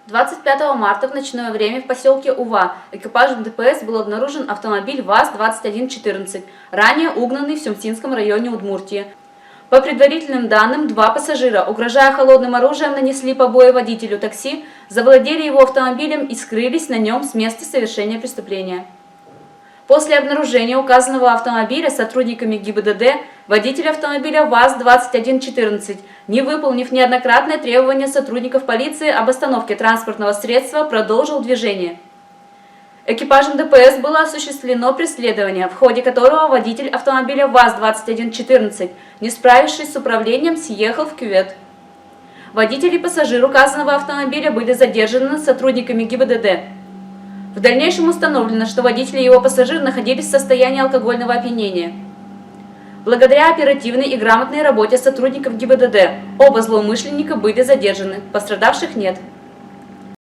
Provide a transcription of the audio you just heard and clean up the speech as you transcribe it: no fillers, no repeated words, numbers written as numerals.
25 марта в ночное время в поселке Ува экипажем ДПС был обнаружен автомобиль ВАЗ-2114, ранее угнанный в Сюмсинском районе Удмуртии. По предварительным данным, два пассажира, угрожая холодным оружием, нанесли побои водителю такси, завладели его автомобилем и скрылись на нем с места совершения преступления. После обнаружения указанного автомобиля сотрудниками ГИБДД водитель автомобиля ВАЗ-2114, не выполнив неоднократное требование сотрудников полиции об остановке транспортного средства, продолжил движение. Экипажем ДПС было осуществлено преследование, в ходе которого водитель автомобиля ВАЗ-2114, не справившись с управлением, съехал в кювет. Водитель и пассажир указанного автомобиля были задержаны сотрудниками ГИБДД. В дальнейшем установлено, что водитель и его пассажир находились в состоянии алкогольного опьянения. Благодаря оперативной и грамотной работе сотрудников ГИБДД оба злоумышленника были задержаны, пострадавших нет.